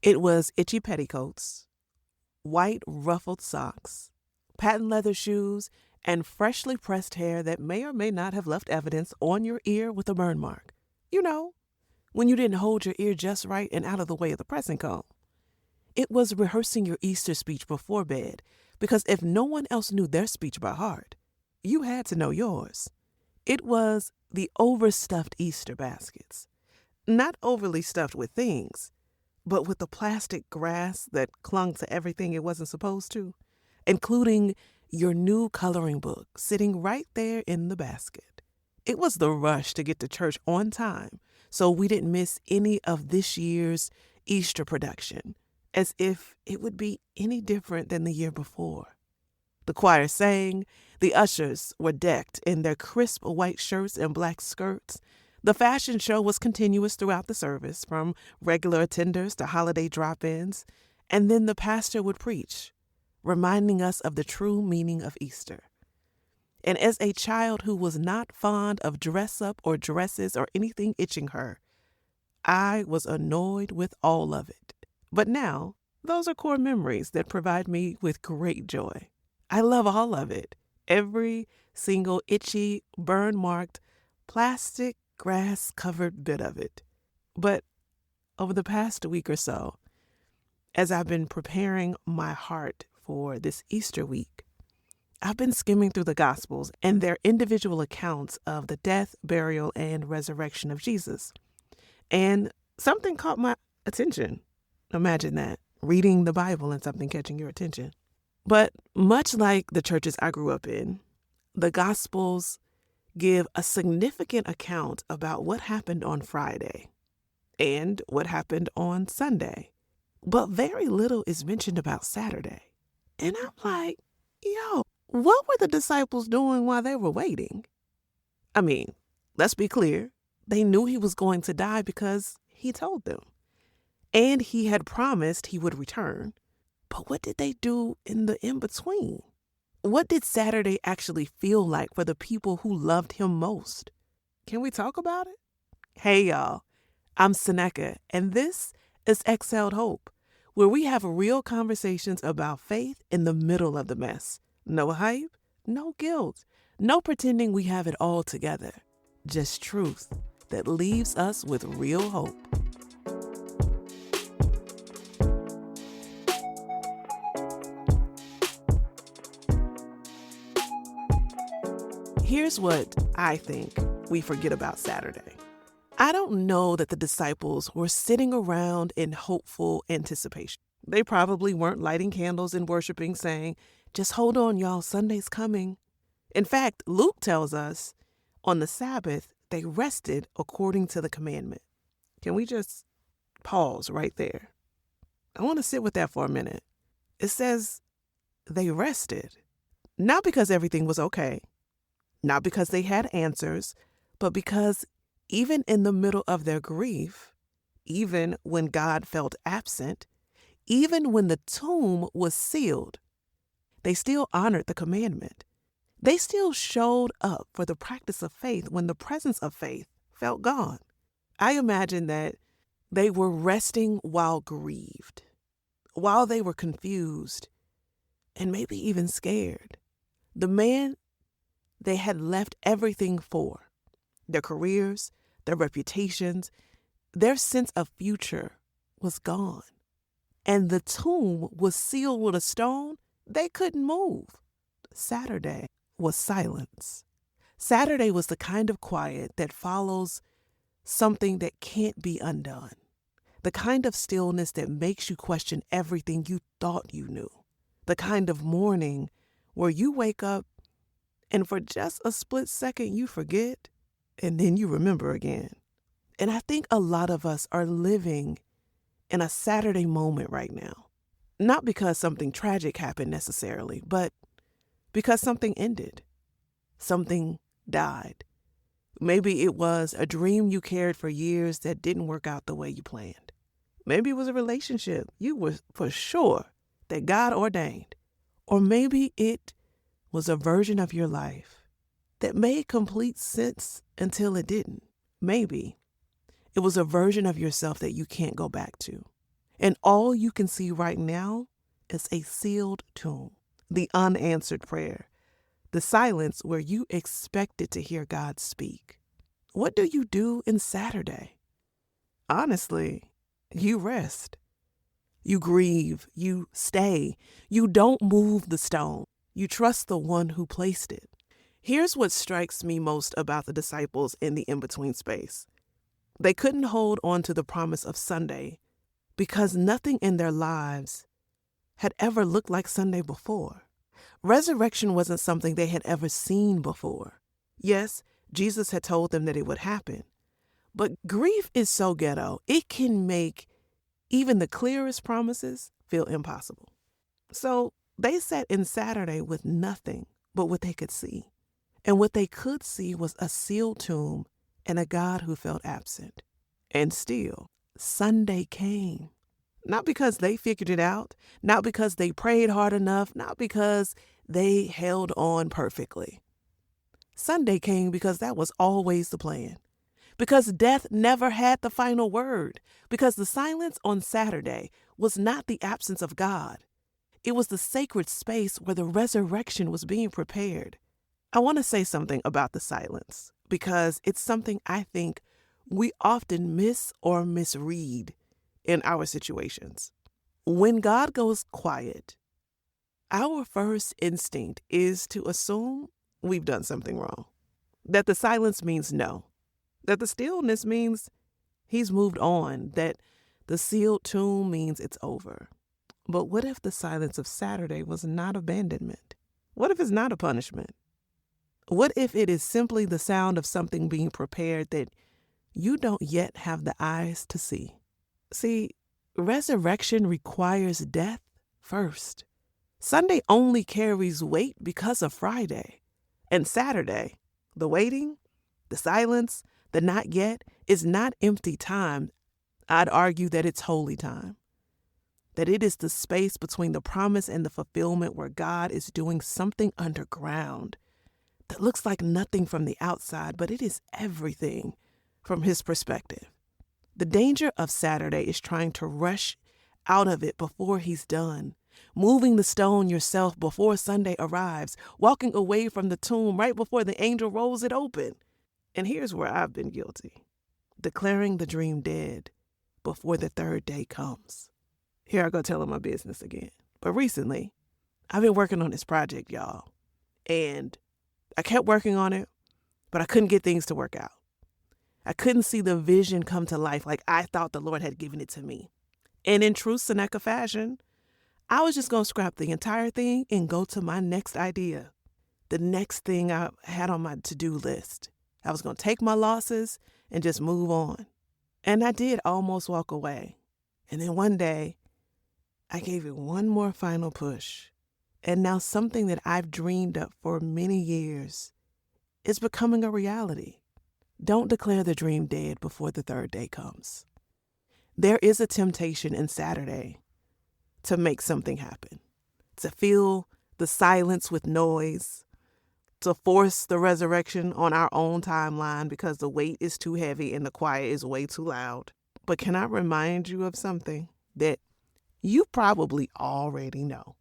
It was itchy petticoats, white ruffled socks, patent leather shoes, and freshly pressed hair that may or may not have left evidence on your ear with a burn mark. You know, when you didn't hold your ear just right and out of the way of the pressing comb. It was rehearsing your Easter speech before bed, because if no one else knew their speech by heart, you had to know yours. It was the overstuffed Easter baskets, not overly stuffed with things, but with the plastic grass that clung to everything it wasn't supposed to, including your new coloring book sitting right there in the basket. It was the rush to get to church on time so we didn't miss any of this year's Easter production, as if it would be any different than the year before. The choir sang, the ushers were decked in their crisp white shirts and black skirts. The fashion show was continuous throughout the service, from regular attenders to holiday drop-ins, and then the pastor would preach, reminding us of the true meaning of Easter. And as a child who was not fond of dress-up or dresses or anything itching her, I was annoyed with all of it. But now, those are core memories that provide me with great joy. I love all of it. Every single itchy, burn-marked, plastic, grass-covered bit of it. But over the past week or so, as I've been preparing my heart for this Easter week, I've been skimming through the Gospels and their individual accounts of the death, burial, and resurrection of Jesus. And something caught my attention. Imagine that, reading the Bible and something catching your attention. But much like the churches I grew up in, the Gospels give a significant account about what happened on Friday and what happened on Sunday. But very little is mentioned about Saturday. And I'm like, yo, what were the disciples doing while they were waiting? I mean, let's be clear. They knew he was going to die because he told them. And he had promised he would return. But what did they do in the in-between? What did Saturday actually feel like for the people who loved him most? Can we talk about it? Hey, y'all. I'm Senecca, and this is Exhaled Hope, where we have real conversations about faith in the middle of the mess. No hype, no guilt, no pretending we have it all together. Just truth that leaves us with real hope. Here's what I think we forget about Saturday. I don't know that the disciples were sitting around in hopeful anticipation. They probably weren't lighting candles and worshiping, saying, just hold on, y'all, Sunday's coming. In fact, Luke tells us on the Sabbath, they rested according to the commandment. Can we just pause right there? I want to sit with that for a minute. It says they rested, not because everything was okay, not because they had answers, but because even in the middle of their grief, even when God felt absent, even when the tomb was sealed, they still honored the commandment. They still showed up for the practice of faith when the presence of faith felt gone. I imagine that they were resting while grieved, while they were confused, and maybe even scared. The man they had left everything for, their careers, their reputations, their sense of future was gone. And the tomb was sealed with a stone they couldn't move. Saturday was silence. Saturday was the kind of quiet that follows something that can't be undone. The kind of stillness that makes you question everything you thought you knew. The kind of morning where you wake up and for just a split second you forget and then you remember again. And I think a lot of us are living in a Saturday moment right now. Not because something tragic happened necessarily, but because something ended. Something died. Maybe it was a dream you carried for years that didn't work out the way you planned. Maybe it was a relationship you were for sure that God ordained. Or maybe it was a version of your life that made complete sense until it didn't. Maybe it was a version of yourself that you can't go back to. And all you can see right now is a sealed tomb, the unanswered prayer, the silence where you expected to hear God speak. What do you do in Saturday? Honestly, you rest. You grieve. You stay. You don't move the stone. You trust the one who placed it. Here's what strikes me most about the disciples in the in-between space. They couldn't hold on to the promise of Sunday because nothing in their lives had ever looked like Sunday before. Resurrection wasn't something they had ever seen before. Yes, Jesus had told them that it would happen. But grief is so ghetto, it can make even the clearest promises feel impossible. So they sat in Saturday with nothing but what they could see. And what they could see was a sealed tomb and a God who felt absent. And still, Sunday came. Not because they figured it out, not because they prayed hard enough, not because they held on perfectly. Sunday came because that was always the plan. Because death never had the final word. Because the silence on Saturday was not the absence of God. It was the sacred space where the resurrection was being prepared. I want to say something about the silence because it's something I think we often miss or misread in our situations. When God goes quiet, our first instinct is to assume we've done something wrong, that the silence means no, that the stillness means he's moved on, that the sealed tomb means it's over. But what if the silence of Saturday was not abandonment? What if it's not a punishment? What if it is simply the sound of something being prepared that you don't yet have the eyes to see? See, resurrection requires death first. Sunday only carries weight because of Friday. And Saturday, the waiting, the silence, the not yet, is not empty time. I'd argue that it's holy time. That it is the space between the promise and the fulfillment where God is doing something underground that looks like nothing from the outside, but it is everything from his perspective. The danger of Saturday is trying to rush out of it before he's done, moving the stone yourself before Sunday arrives, walking away from the tomb right before the angel rolls it open. And here's where I've been guilty: declaring the dream dead before the third day comes. Here I go telling my business again. But recently, I've been working on this project, y'all. And I kept working on it, but I couldn't get things to work out. I couldn't see the vision come to life like I thought the Lord had given it to me. And in true Senecca fashion, I was just going to scrap the entire thing and go to my next idea, the next thing I had on my to-do list. I was going to take my losses and just move on. And I did almost walk away. And then one day, I gave it one more final push. And now something that I've dreamed up for many years is becoming a reality. Don't declare the dream dead before the third day comes. There is a temptation in Saturday to make something happen, to fill the silence with noise, to force the resurrection on our own timeline because the weight is too heavy and the quiet is way too loud. But can I remind you of something that you probably already know?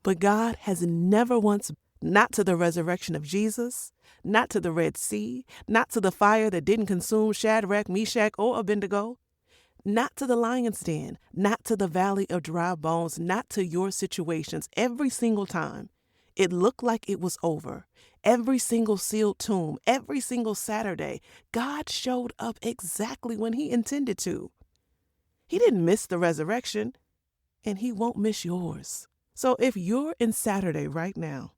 But God has never once, not to the resurrection of Jesus, not to the Red Sea, not to the fire that didn't consume Shadrach, Meshach, or Abednego, not to the lion's den, not to the valley of dry bones, not to your situations. Every single time it looked like it was over, every single sealed tomb, every single Saturday, God showed up exactly when he intended to. He didn't miss the resurrection, and he won't miss yours. So if you're in Saturday right now,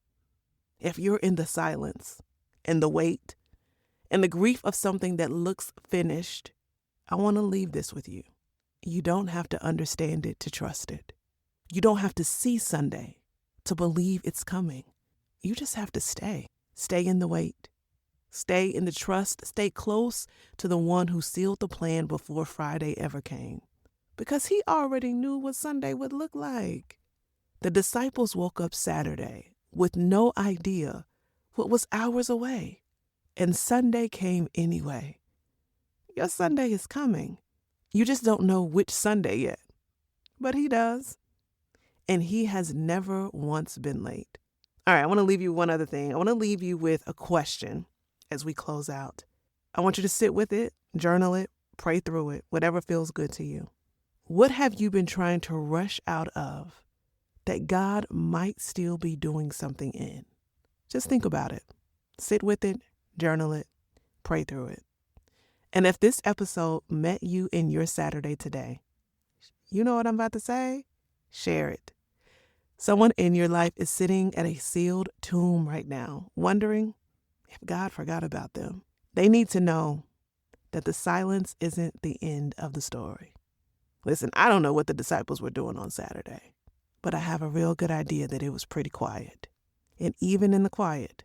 if you're in the silence and the weight and the grief of something that looks finished, I want to leave this with you. You don't have to understand it to trust it. You don't have to see Sunday to believe it's coming. You just have to stay. Stay in the wait. Stay in the trust. Stay close to the one who sealed the plan before Friday ever came. Because he already knew what Sunday would look like. The disciples woke up Saturday with no idea what was hours away, and Sunday came anyway. Your Sunday is coming. You just don't know which Sunday yet. but he does. And he has never once been late. All right, I want to leave you one other thing. I want to leave you with a question as we close out. I want you to sit with it, journal it, pray through it, whatever feels good to you. What have you been trying to rush out of that God might still be doing something in? Just think about it. Sit with it, journal it, pray through it. And if this episode met you in your Saturday today, you know what I'm about to say? Share it. Someone in your life is sitting at a sealed tomb right now, wondering if God forgot about them. They need to know that the silence isn't the end of the story. Listen, I don't know what the disciples were doing on Saturday, but I have a real good idea that it was pretty quiet. And even in the quiet,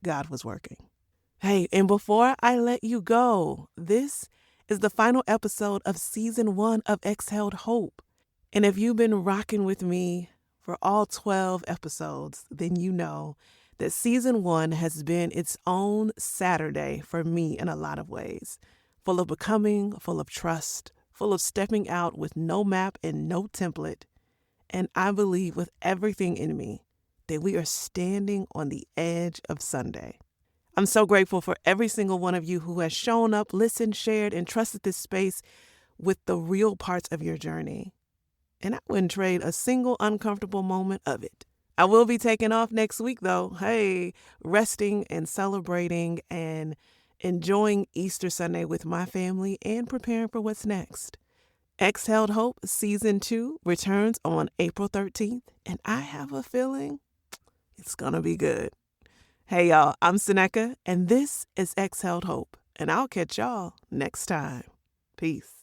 God was working. Hey, and before I let you go, this is the final episode of season 1 of Exhaled Hope. And if you've been rocking with me for all 12 episodes, then you know that season 1 has been its own Saturday for me in a lot of ways. Full of becoming, full of trust, full of stepping out with no map and no template. And I believe with everything in me that we are standing on the edge of Sunday. I'm so grateful for every single one of you who has shown up, listened, shared, and trusted this space with the real parts of your journey. And I wouldn't trade a single uncomfortable moment of it. I will be taking off next week, though. Hey, resting and celebrating and enjoying Easter Sunday with my family and preparing for what's next. Exhaled Hope Season 2 returns on April 13th, and I have a feeling it's going to be good. Hey, y'all, I'm Senecca, and this is Exhaled Hope, and I'll catch y'all next time. Peace.